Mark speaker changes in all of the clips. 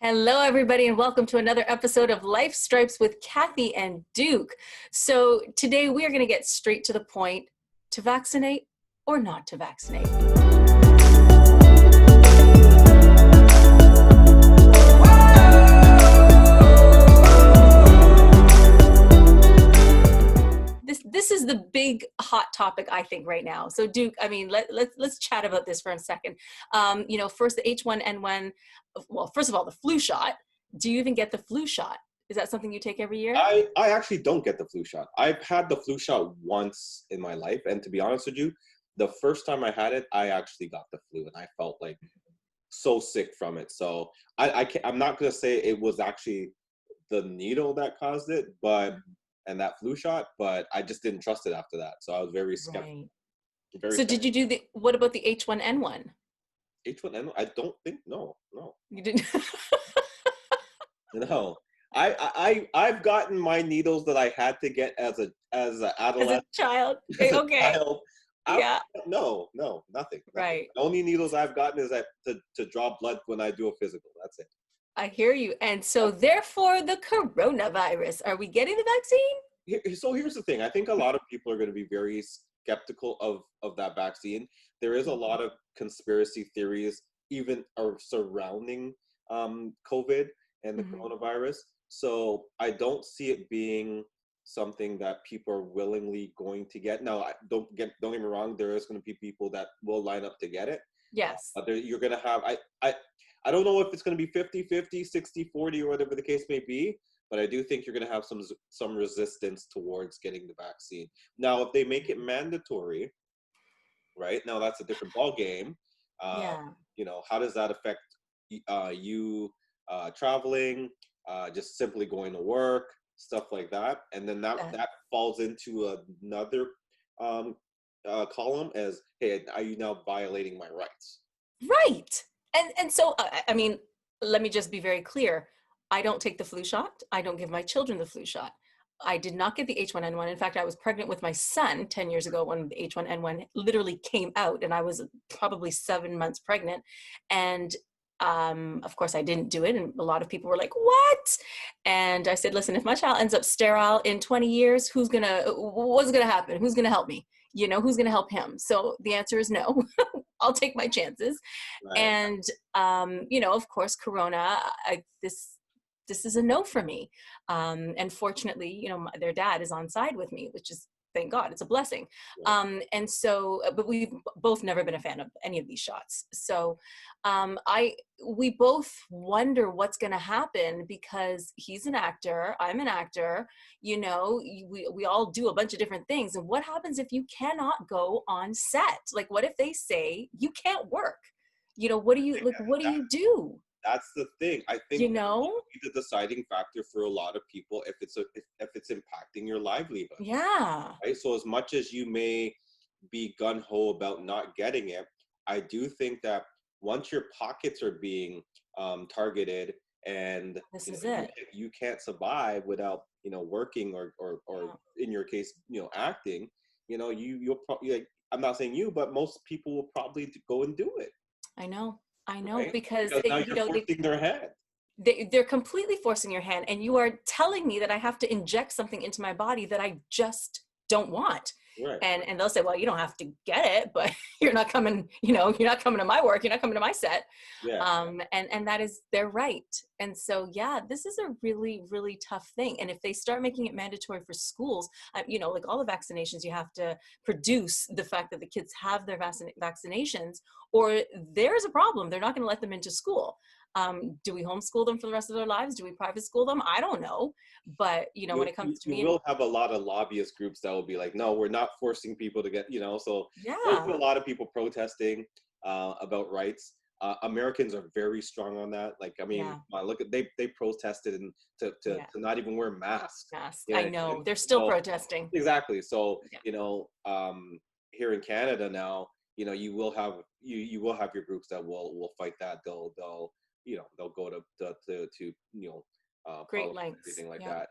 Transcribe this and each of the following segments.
Speaker 1: Hello, everybody, and welcome to another episode of Life Stripes with Kathy and Duke. So, today we are going to get straight to the point: to vaccinate or not to vaccinate. This is the big hot topic, I think, right now. So, Duke, I mean, let's chat about this for a second. First the H1N1. Well, first of all, the flu shot. Do you even get the flu shot? Is that something you take every year?
Speaker 2: I actually don't get the flu shot. I've had the flu shot once in my life, and to be honest with you, the first time I had it, I actually got the flu, and I felt like so sick from it. So I'm not gonna say it was actually the needle that caused it, but and that flu shot, but I just didn't trust it after that. So I was very skeptical.
Speaker 1: Right.
Speaker 2: Very
Speaker 1: So, did you
Speaker 2: skeptical.
Speaker 1: do what about the H1N1?
Speaker 2: H1N1? I don't think no.
Speaker 1: You didn't.
Speaker 2: No. I've gotten my needles that I had to get as an
Speaker 1: As a
Speaker 2: adolescent,
Speaker 1: child?
Speaker 2: as a
Speaker 1: Okay.
Speaker 2: child.
Speaker 1: Yeah.
Speaker 2: No, nothing.
Speaker 1: Right.
Speaker 2: The only needles I've gotten is that to draw blood when I do a physical. That's it.
Speaker 1: I hear you. And so, therefore, the coronavirus. Are we getting the vaccine?
Speaker 2: So here's the thing. I think a lot of people are going to be very skeptical of that vaccine. There is a lot of conspiracy theories, even surrounding COVID and the
Speaker 1: Mhm.
Speaker 2: coronavirus. So I don't see it being something that people are willingly going to get. Now, don't get me wrong. There is going to be people that will line up to get it.
Speaker 1: Yes.
Speaker 2: You're going to have I don't know if it's going to be 50-50, 60-40, or whatever the case may be, but I do think you're going to have some resistance towards getting the vaccine. Now, if they make it mandatory, right? Now that's a different ball game. Uh,
Speaker 1: Yeah.
Speaker 2: how does that affect you traveling, just simply going to work, stuff like that? And then
Speaker 1: Uh,
Speaker 2: that falls into another um, column as, hey, are you now violating my rights?
Speaker 1: right. And so, I mean, let me just be very clear. I don't take the flu shot. I don't give my children the flu shot. I did not get the H1N1. In fact, I was pregnant with my son 10 years ago when the H1N1 literally came out, and I was probably 7 months pregnant. And of course, I didn't do it. And a lot of people were like, what? And I said, listen, if my child ends up sterile in 20 years, what's going to happen? Who's going to help me? Who's going to help him? So the answer is no. I'll take my chances.
Speaker 2: Right.
Speaker 1: And of course, Corona. This is a no for me. And fortunately, their dad is on side with me, which is, thank God, it's a blessing.
Speaker 2: Right.
Speaker 1: And so, but we've both never been a fan of any of these shots. So, we both wonder what's going to happen because he's an actor, I'm an actor. We all do a bunch of different things. And what happens if you cannot go on set? Like, what if they say you can't work? What do you like? What do you do?
Speaker 2: That's the thing. I think
Speaker 1: You
Speaker 2: that will
Speaker 1: know?
Speaker 2: be the deciding factor for a lot of people if it's impacting your livelihood,
Speaker 1: Yeah.
Speaker 2: right? So as much as you may be gun ho about not getting it, I do think that once your pockets are being targeted, and
Speaker 1: This is it.
Speaker 2: you can't survive without working or
Speaker 1: Yeah.
Speaker 2: in your case acting, you'll probably, like, I'm not saying you, but most people will probably go and do it,
Speaker 1: I know. I know
Speaker 2: right?
Speaker 1: because
Speaker 2: Because now you're forcing their hand.
Speaker 1: they're completely forcing your hand, and you are telling me that I have to inject something into my body that I just don't want.
Speaker 2: Right.
Speaker 1: And they'll say, well, you don't have to get it, but you're not coming, you're not coming to my work, you're not coming to my set.
Speaker 2: Yeah.
Speaker 1: And that is their right. And so, yeah, this is a really, really tough thing. And if they start making it mandatory for schools, like all the vaccinations, you have to produce the fact that the kids have their vaccinations, or there's a problem. They're not going to let them into school. Do we homeschool them for the rest of their lives? Do we private school them? I don't know. But, when it comes to
Speaker 2: You
Speaker 1: me,
Speaker 2: will have a lot of lobbyist groups that will be like, no, we're not forcing people to get, so there's
Speaker 1: yeah,
Speaker 2: been a lot of people protesting about rights. Americans are very strong on that. Like, I mean,
Speaker 1: yeah,
Speaker 2: look at, they protested and to
Speaker 1: yeah.
Speaker 2: not even wear masks.
Speaker 1: Yes,
Speaker 2: Yeah.
Speaker 1: I know. They're still
Speaker 2: So
Speaker 1: protesting.
Speaker 2: exactly. So,
Speaker 1: Yeah.
Speaker 2: here in Canada now, you will have your groups that will fight that. They'll go to
Speaker 1: Great
Speaker 2: parliament and
Speaker 1: lengths.
Speaker 2: everything like
Speaker 1: Yeah.
Speaker 2: that,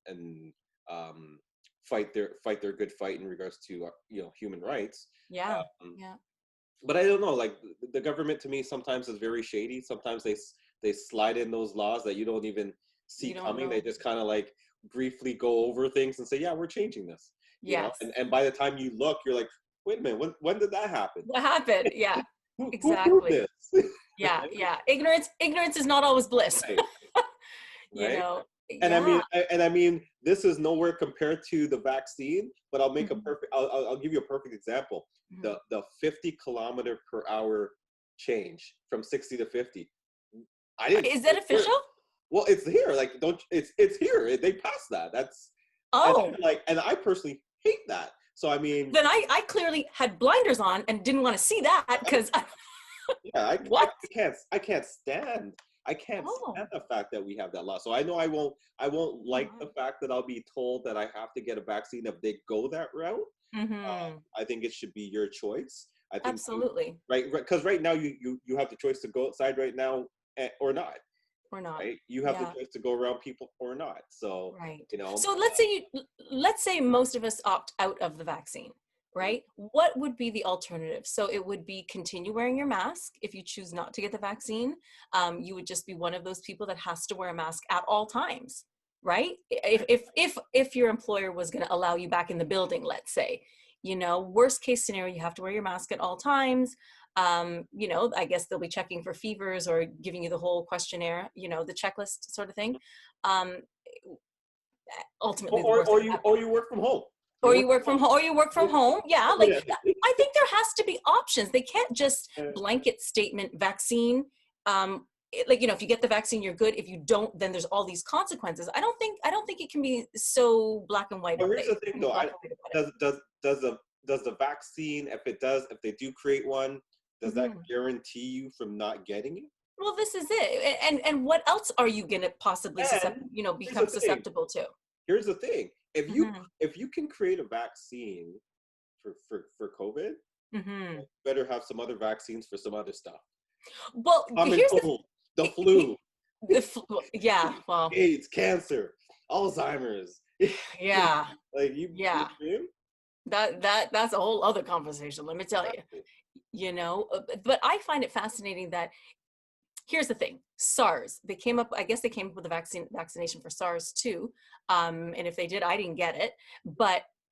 Speaker 2: and um, fight their good fight in regards to human rights.
Speaker 1: Yeah.
Speaker 2: Um,
Speaker 1: Yeah.
Speaker 2: but I don't know, like the government to me sometimes is very shady. Sometimes they slide in those laws that you don't even see
Speaker 1: You don't
Speaker 2: coming. They
Speaker 1: know.
Speaker 2: just kind of like briefly go over things and say, yeah, we're changing this, you know,
Speaker 1: Yes.
Speaker 2: and by the time you look, you're like, wait a minute, when did that happen?
Speaker 1: What happened? Yeah,
Speaker 2: Who approved
Speaker 1: exactly.
Speaker 2: this?
Speaker 1: Yeah, yeah. Ignorance is not always bliss.
Speaker 2: Right,
Speaker 1: You
Speaker 2: right.
Speaker 1: know.
Speaker 2: And I mean,
Speaker 1: Yeah.
Speaker 2: this is nowhere compared to the vaccine, but I'll make a
Speaker 1: Mhm,
Speaker 2: perfect. I'll give you a perfect example.
Speaker 1: mhm.
Speaker 2: The 50 km/h change from 60 to 50. I didn't
Speaker 1: Is
Speaker 2: see
Speaker 1: that
Speaker 2: it here.
Speaker 1: official?
Speaker 2: Well, it's here. Like, don't it's here. They passed that. That's and
Speaker 1: Oh,
Speaker 2: I'm like, and I personally hate that. So I mean,
Speaker 1: then I clearly had blinders on and didn't want to see that because
Speaker 2: yeah,
Speaker 1: what?
Speaker 2: I can't stand I can't
Speaker 1: Oh,
Speaker 2: stand the fact that we have that law. So I know I won't
Speaker 1: oh
Speaker 2: like the
Speaker 1: my.
Speaker 2: fact that I'll be told that I have to get a vaccine if they go that route.
Speaker 1: Mm-hmm.
Speaker 2: I think it should be your choice. I think you,
Speaker 1: Absolutely.
Speaker 2: right, because right now you have the choice to go outside right now, or not.
Speaker 1: Or not.
Speaker 2: Right, you have the
Speaker 1: Yeah.
Speaker 2: choice to go around people or not. So
Speaker 1: Right.
Speaker 2: you know,
Speaker 1: So let's say most of us opt out of the vaccine, right? What would be the alternative? So it would be continue wearing your mask if you choose not to get the vaccine. You would just be one of those people that has to wear a mask at all times, right? If your employer was going to allow you back in the building, let's say, worst case scenario, you have to wear your mask at all times. I guess they'll be checking for fevers or giving you the whole questionnaire, the checklist sort of thing. Um, Ultimately, the worst that could happen.
Speaker 2: or you work from home. You
Speaker 1: Or
Speaker 2: work
Speaker 1: you work from home, or you work from
Speaker 2: from
Speaker 1: home. Yeah,
Speaker 2: home.
Speaker 1: like
Speaker 2: Yeah.
Speaker 1: I think there has to be options. They can't just blanket statement vaccine. Like if you get the vaccine, you're good. If you don't, then there's all these consequences. I don't think it can be so black and white.
Speaker 2: But here's the thing, though.
Speaker 1: Black and white about
Speaker 2: Does the vaccine, if they do create one, does that
Speaker 1: it.
Speaker 2: guarantee you from not getting it?
Speaker 1: Well, this is it. And what else are you going to possibly
Speaker 2: And here's
Speaker 1: become
Speaker 2: the thing.
Speaker 1: susceptible to?
Speaker 2: Here's the thing.
Speaker 1: Hmm.
Speaker 2: If you can create a vaccine for COVID,
Speaker 1: Hmm.
Speaker 2: better have some other vaccines for some other stuff.
Speaker 1: Well,
Speaker 2: Common
Speaker 1: here's
Speaker 2: cold, the flu,
Speaker 1: yeah, well,
Speaker 2: AIDS, cancer, Alzheimer's.
Speaker 1: yeah,
Speaker 2: Like you
Speaker 1: yeah.
Speaker 2: dream?
Speaker 1: That's a whole other conversation, let me tell you. But I find it fascinating that here's the thing. SARS, I guess they came up with a vaccination for SARS too. And if they did, I didn't get it.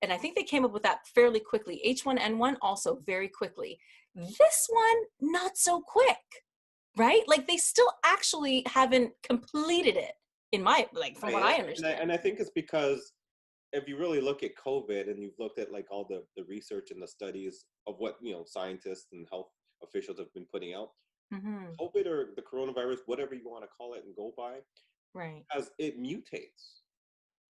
Speaker 1: And I think they came up with that fairly quickly. H1N1 also very quickly. This one, not so quick, right? Like they still actually haven't completed it from what
Speaker 2: Right.
Speaker 1: I
Speaker 2: And
Speaker 1: understand.
Speaker 2: I think it's because if you really look at COVID and you've looked at like all the research and the studies of what scientists and health officials have been putting out,
Speaker 1: Hmm.
Speaker 2: COVID or the coronavirus, whatever you want to call it and go by,
Speaker 1: Right.
Speaker 2: as it mutates,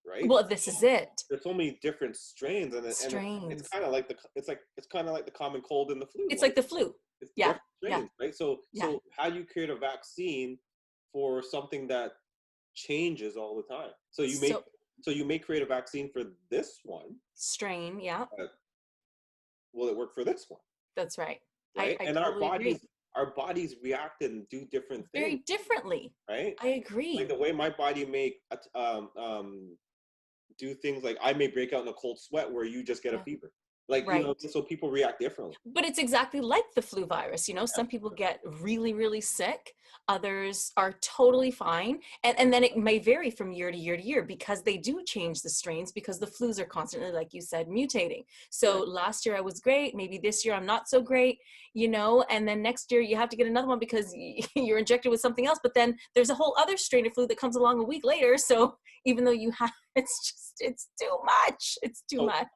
Speaker 2: right?
Speaker 1: Well, this is it.
Speaker 2: There's so many different strains, and it's
Speaker 1: Strains.
Speaker 2: kind of like it's kind of like the common cold and the flu.
Speaker 1: It's
Speaker 2: Like
Speaker 1: like the flu.
Speaker 2: it's
Speaker 1: Yeah.
Speaker 2: different
Speaker 1: Yeah.
Speaker 2: strains, right? So
Speaker 1: Yeah.
Speaker 2: how do you create a vaccine for something that changes all the time?
Speaker 1: So
Speaker 2: So you may create a vaccine for this one.
Speaker 1: strain. Yeah.
Speaker 2: Will it work for this one?
Speaker 1: That's right. I,
Speaker 2: Right?
Speaker 1: I
Speaker 2: And
Speaker 1: totally agree.
Speaker 2: our bodies react and do different things,
Speaker 1: Very differently.
Speaker 2: right?
Speaker 1: I
Speaker 2: Like
Speaker 1: agree.
Speaker 2: the way my body may do things, like I may break out in a cold sweat where you just get a
Speaker 1: Yeah.
Speaker 2: fever. Like,
Speaker 1: Right.
Speaker 2: so people react differently.
Speaker 1: But it's exactly like the flu virus. Some people get really, really sick. Others are totally fine. And then it may vary from year to year to year because they do change the strains because the flus are constantly, like you said, mutating. So
Speaker 2: Right.
Speaker 1: last year I was great. Maybe this year I'm not so great, and then next year you have to get another one because you're injected with something else. But then there's a whole other strain of flu that comes along a week later. So even though you have, it's too much. It's too
Speaker 2: So
Speaker 1: much.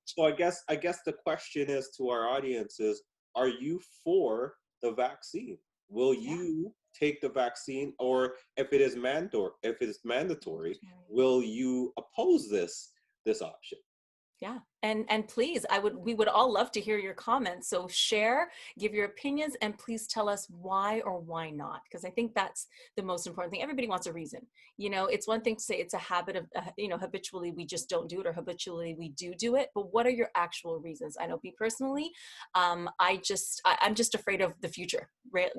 Speaker 2: I guess the question is to our audience is, are you for the vaccine? Will
Speaker 1: Yeah.
Speaker 2: you take the vaccine, or if it is mandatory, will you oppose this option?
Speaker 1: Yeah. And please, we would all love to hear your comments. So share, give your opinions, and please tell us why or why not. Because I think that's the most important thing. Everybody wants a reason. It's one thing to say it's a habit of, habitually we just don't do it, or habitually we do it. But what are your actual reasons? I know me personally, I'm just afraid of the future. Right?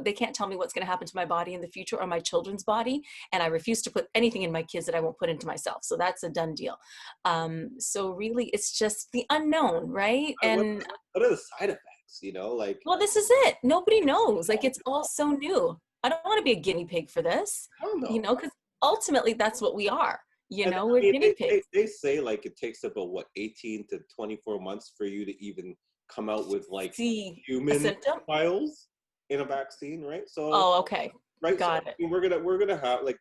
Speaker 1: They can't tell me what's going to happen to my body in the future or my children's body. And I refuse to put anything in my kids that I won't put into myself. So that's a done deal. So really, it's just the unknown, right?
Speaker 2: What
Speaker 1: And
Speaker 2: what are the side effects? Like,
Speaker 1: well, this is it. Nobody knows. Like it's all so new. I don't want to be a guinea pig for this,
Speaker 2: I don't
Speaker 1: you
Speaker 2: know.
Speaker 1: know, because ultimately that's what we are. You
Speaker 2: And
Speaker 1: know,
Speaker 2: I
Speaker 1: we're
Speaker 2: mean,
Speaker 1: guinea pigs.
Speaker 2: they say like it takes about what 18 to 24 months for you to even come out with like
Speaker 1: See a
Speaker 2: human
Speaker 1: symptom?
Speaker 2: trials in a vaccine, right? So
Speaker 1: Oh, okay.
Speaker 2: right, so
Speaker 1: Got it.
Speaker 2: I mean, we're gonna have like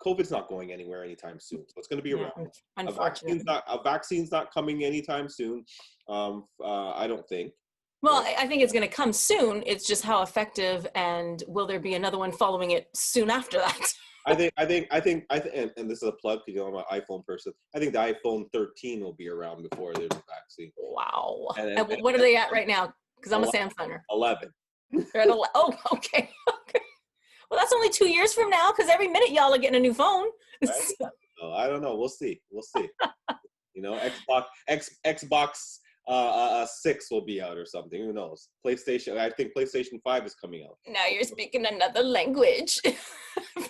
Speaker 2: COVID's not going anywhere anytime soon, so it's gonna be
Speaker 1: Yeah,
Speaker 2: around.
Speaker 1: unfortunately.
Speaker 2: A vaccine's not coming anytime soon. I don't think.
Speaker 1: Well,
Speaker 2: Right.
Speaker 1: I think it's going to come soon. It's just how effective, and will there be another one following it soon after that?
Speaker 2: And this is a plug because I'm an iPhone person. I think the iPhone 13 will be around before there's a vaccine.
Speaker 1: Wow.
Speaker 2: And
Speaker 1: And what are they at right now? Because I'm a
Speaker 2: 11,
Speaker 1: Samsunger.
Speaker 2: 11,
Speaker 1: They're at oh, okay. Okay. Well, that's only 2 years from now because every minute y'all are getting a new phone.
Speaker 2: right? So I don't know. We'll see. We'll see. You know, Xbox 6 will be out or something. Who knows? PlayStation. I think PlayStation 5 is coming out.
Speaker 1: Now you're speaking another language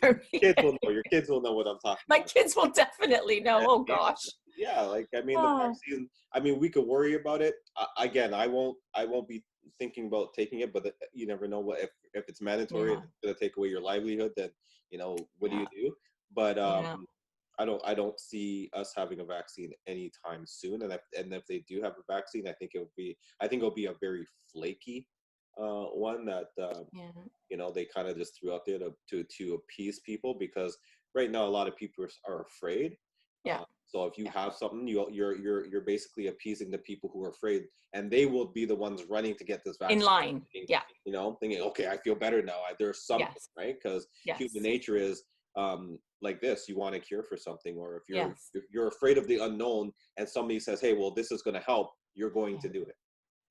Speaker 1: for me.
Speaker 2: Kids will know. Your kids will know what I'm talking
Speaker 1: My
Speaker 2: about.
Speaker 1: kids will definitely know. Oh gosh.
Speaker 2: Yeah, like I mean, the
Speaker 1: Oh,
Speaker 2: vaccine. I mean, we could worry about it. Again, I won't be thinking about taking it, but you never know what if it's mandatory and
Speaker 1: yeah.
Speaker 2: it's going to take away your livelihood. Then you know what do
Speaker 1: Yeah.
Speaker 2: you do? But
Speaker 1: Yeah.
Speaker 2: I don't see us having a vaccine anytime soon. And if they do have a vaccine, I think it'll be a very flaky one that
Speaker 1: Yeah.
Speaker 2: you know they kind of just threw out there to appease people because right now a lot of people are afraid.
Speaker 1: Yeah.
Speaker 2: So if you
Speaker 1: Yeah.
Speaker 2: have something, you're basically appeasing the people who are afraid, and they will be the ones running to get this
Speaker 1: In
Speaker 2: vaccine.
Speaker 1: line. Yeah.
Speaker 2: You know, thinking, okay, I feel better now. There's something,
Speaker 1: Yes.
Speaker 2: right? Because human
Speaker 1: Yes.
Speaker 2: nature is like this. You want a cure for something, or
Speaker 1: Yes.
Speaker 2: if you're afraid of the unknown, and somebody says, hey, well, this is going to help, you're going
Speaker 1: Yeah.
Speaker 2: to do it.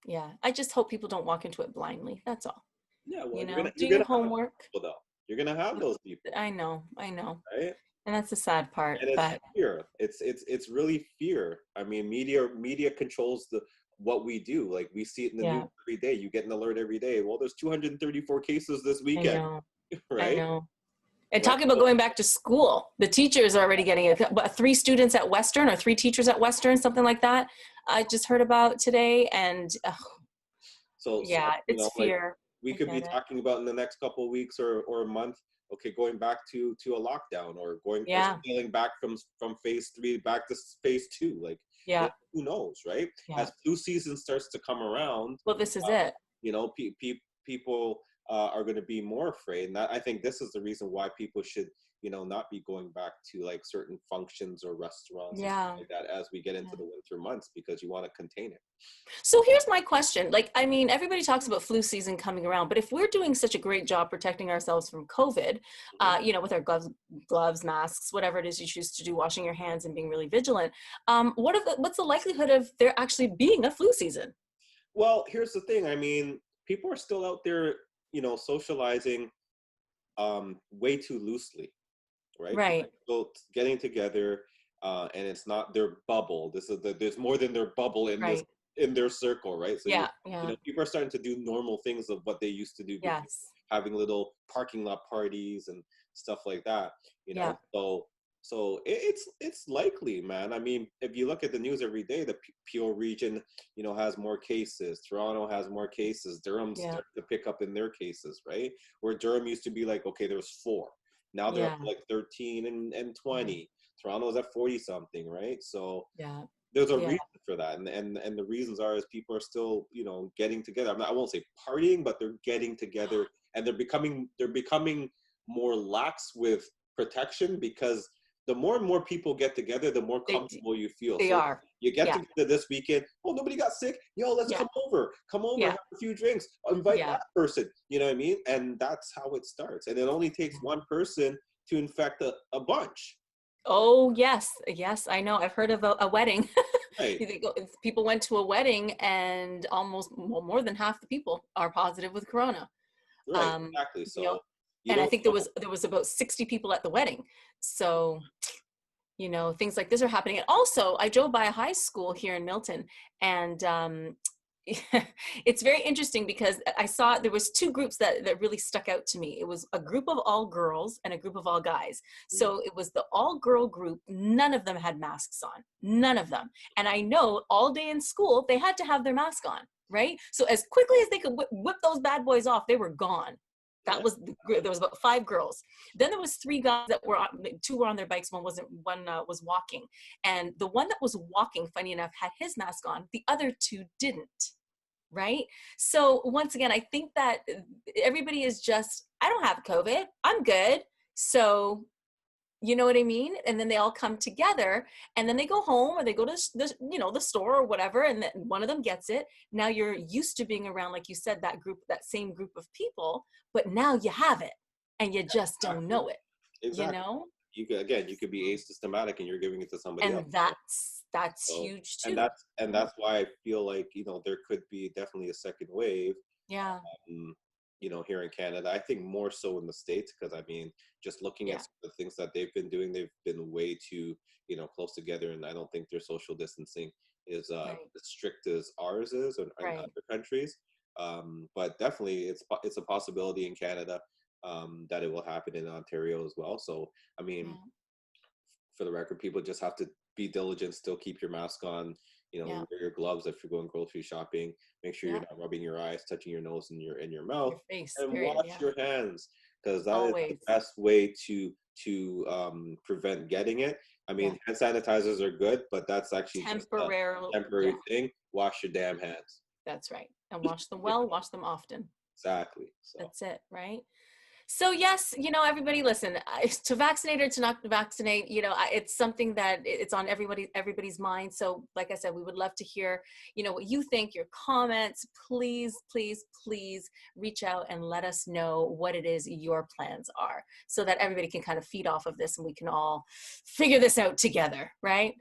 Speaker 1: Yeah. I just hope people don't walk into it blindly. That's all.
Speaker 2: Yeah, well,
Speaker 1: You know, do
Speaker 2: you're
Speaker 1: your
Speaker 2: gonna have
Speaker 1: homework.
Speaker 2: people though. You're gonna have those people,
Speaker 1: I know.
Speaker 2: right?
Speaker 1: And that's the sad part.
Speaker 2: And it's
Speaker 1: But
Speaker 2: fear. It's really fear. I mean, media controls the what we do. Like we see it in the news
Speaker 1: yeah,
Speaker 2: every day. You get an alert every day. Well, there's 234 cases this
Speaker 1: I
Speaker 2: weekend,
Speaker 1: know. I
Speaker 2: right?
Speaker 1: know. And
Speaker 2: Right.
Speaker 1: talking about
Speaker 2: So,
Speaker 1: going back to school, the teachers are already getting it. What, three students at Western or three teachers at Western, something like that. I just heard about today. And
Speaker 2: so
Speaker 1: yeah,
Speaker 2: you
Speaker 1: it's
Speaker 2: know, like
Speaker 1: fear.
Speaker 2: we
Speaker 1: I
Speaker 2: could be
Speaker 1: get it.
Speaker 2: talking about in the next couple of weeks or a month. Okay, going back to a lockdown or going or
Speaker 1: Yeah.
Speaker 2: scaling back from phase 3 back to phase 2. Like,
Speaker 1: Yeah.
Speaker 2: who knows, right?
Speaker 1: Yeah.
Speaker 2: As flu season starts to come around,
Speaker 1: Well, this is
Speaker 2: uh,
Speaker 1: it.
Speaker 2: you know, people are going to be more afraid, and I think this is the reason why people should, you know, not be going back to like certain functions or restaurants and stuff
Speaker 1: Yeah.
Speaker 2: like that as we get
Speaker 1: Yeah.
Speaker 2: into the winter months because you want to contain it.
Speaker 1: So here's my question. Like, I mean, everybody talks about flu season coming around, but if we're doing such a great job protecting ourselves from COVID,
Speaker 2: Mhm.
Speaker 1: you know, with our gloves, masks, whatever it is you choose to do, washing your hands and being really vigilant, what's the likelihood of there actually being a flu season?
Speaker 2: Well, here's the thing. I mean, people are still out there, you know, socializing way too loosely, right? People
Speaker 1: Right.
Speaker 2: are still getting together, and it's not their bubble. There's more than their bubble
Speaker 1: Right.
Speaker 2: in their circle, right? So
Speaker 1: Yeah.
Speaker 2: you
Speaker 1: Yeah.
Speaker 2: know, people are starting to do normal things of what they used to do before,
Speaker 1: Yes.
Speaker 2: having little parking lot parties and stuff like that. You know,
Speaker 1: Yeah.
Speaker 2: so it's likely, man. I mean, if you look at the news every day, the Peel region, you know, has more cases. Toronto has more cases. Durham's
Speaker 1: Yeah.
Speaker 2: starting to pick up in their cases, right? Where Durham used to be like, okay, there's 4. Now they're up
Speaker 1: Yeah.
Speaker 2: to like 13 and
Speaker 1: Yeah.
Speaker 2: 20. Toronto's at 40 something, right? So
Speaker 1: Yeah.
Speaker 2: there's a
Speaker 1: Yeah.
Speaker 2: reason for that, and the reasons are is people are still, you know, getting together. I won't say partying, but they're getting together, and they're becoming more lax with protection because the more and more people get together, the more
Speaker 1: They
Speaker 2: comfortable you feel.
Speaker 1: they
Speaker 2: So
Speaker 1: are.
Speaker 2: you get
Speaker 1: Yeah.
Speaker 2: together this weekend. Oh, nobody got sick. Yo, let's
Speaker 1: Yeah.
Speaker 2: come over,
Speaker 1: Yeah.
Speaker 2: have a few drinks, invite
Speaker 1: Yeah.
Speaker 2: that person. You know what I mean? And that's how it starts. And it only takes one person to infect a bunch.
Speaker 1: Oh, yes. Yes, I know. I've heard of a wedding.
Speaker 2: Right.
Speaker 1: You think if people went to a wedding and almost well, more than half the people are positive with corona.
Speaker 2: Right.
Speaker 1: Um,
Speaker 2: Exactly.
Speaker 1: you know,
Speaker 2: So you
Speaker 1: and I
Speaker 2: don't
Speaker 1: think
Speaker 2: know.
Speaker 1: there was about 60 people at the wedding. So, you know, things like this are happening. And also, I drove by a high school here in Milton, and it's very interesting because I saw there was two groups that really stuck out to me. It was a group of all girls and a group of all guys.
Speaker 2: Mm.
Speaker 1: So it was the all girl group. None of them had masks on, none of them. And I know all day in school they had to have their mask on, right? So as quickly as they could whip those bad boys off, they were gone. That
Speaker 2: Yeah.
Speaker 1: was there was about 5 girls. Then there was 3 guys that were on, 2 were on their bikes, one was walking. And the one that was walking, funny enough, had his mask on. The other 2 didn't. Right? So once again, I think that everybody is just, I don't have COVID. I'm good. So you know what I mean? And then they all come together and then they go home or they go to the store or whatever. And then one of them gets it. Now you're used to being around, like you said, that same group of people, but now you have it and you just don't
Speaker 2: Exactly.
Speaker 1: know it, you
Speaker 2: Exactly.
Speaker 1: know?
Speaker 2: You could be asymptomatic and you're giving it to somebody else.
Speaker 1: And that's
Speaker 2: So,
Speaker 1: huge
Speaker 2: and
Speaker 1: too.
Speaker 2: that's why I feel like, there could be definitely a second wave,
Speaker 1: Yeah.
Speaker 2: um, here in Canada. I think more so in the States, because I mean, just looking at
Speaker 1: Yeah.
Speaker 2: some of the things that they've been doing, they've been way too, close together, and I don't think their social distancing is
Speaker 1: Right.
Speaker 2: as strict as ours is in
Speaker 1: Right.
Speaker 2: other countries. But definitely, it's a possibility in Canada, that it will happen in Ontario as well. So, I mean,
Speaker 1: Yeah.
Speaker 2: for the record, people just have to be diligent, still keep your mask on,
Speaker 1: Yeah.
Speaker 2: wear your gloves if you're going grocery shopping, make sure you're
Speaker 1: Yeah.
Speaker 2: not rubbing your eyes, touching your nose and your mouth,
Speaker 1: Your face,
Speaker 2: and
Speaker 1: period.
Speaker 2: wash
Speaker 1: Yeah.
Speaker 2: your hands, because that is the
Speaker 1: Always.
Speaker 2: best way to prevent getting it. I
Speaker 1: Yeah.
Speaker 2: mean, hand sanitizers are good, but that's actually just a
Speaker 1: Temporary. Yeah.
Speaker 2: temporary thing. Wash your damn hands.
Speaker 1: That's right. And wash them
Speaker 2: Yeah,
Speaker 1: well, wash them often.
Speaker 2: exactly. So
Speaker 1: That's it, right? So yes, everybody listen, to vaccinate or to not vaccinate, it's something that it's on everybody's mind. So like I said, we would love to hear, what you think, your comments. Please, please, please reach out and let us know what it is your plans are so that everybody can kind of feed off of this and we can all figure this out together, right?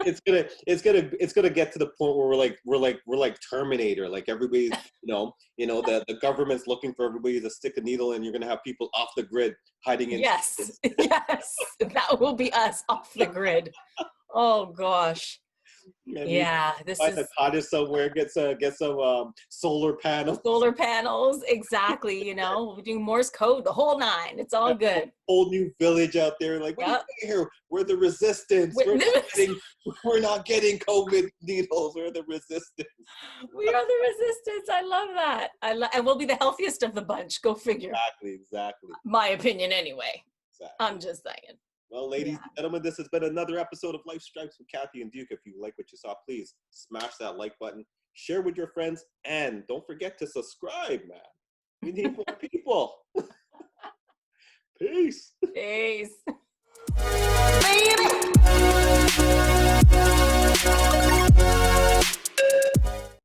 Speaker 2: it's gonna get to the point where we're like Terminator. Like everybody's, the government's looking for everybody to stick a needle, and you're gonna have people off the grid hiding in
Speaker 1: Yes.
Speaker 2: caves.
Speaker 1: Yes. That will be us off the grid. Oh gosh.
Speaker 2: Maybe
Speaker 1: Yeah, this
Speaker 2: find a
Speaker 1: is
Speaker 2: cottage somewhere, get some solar panels,
Speaker 1: solar panels. Exactly. We're doing Morse code, the whole 9. It's all
Speaker 2: a
Speaker 1: good.
Speaker 2: whole new village out there. Like, what are you
Speaker 1: Yep.
Speaker 2: doing here? We're the resistance.
Speaker 1: We
Speaker 2: We're not getting COVID needles. We're the resistance.
Speaker 1: we are the resistance. I love that. And we'll be the healthiest of the bunch. Go figure.
Speaker 2: Exactly.
Speaker 1: My opinion anyway.
Speaker 2: Exactly.
Speaker 1: I'm just saying.
Speaker 2: Well, ladies
Speaker 1: Yeah.
Speaker 2: and gentlemen, this has been another episode of Life Stripes with Kathy and Duke. If you like what you saw, please smash that like button, share with your friends, and don't forget to subscribe, man. We need more people. Peace.
Speaker 1: Peace.
Speaker 3: Baby.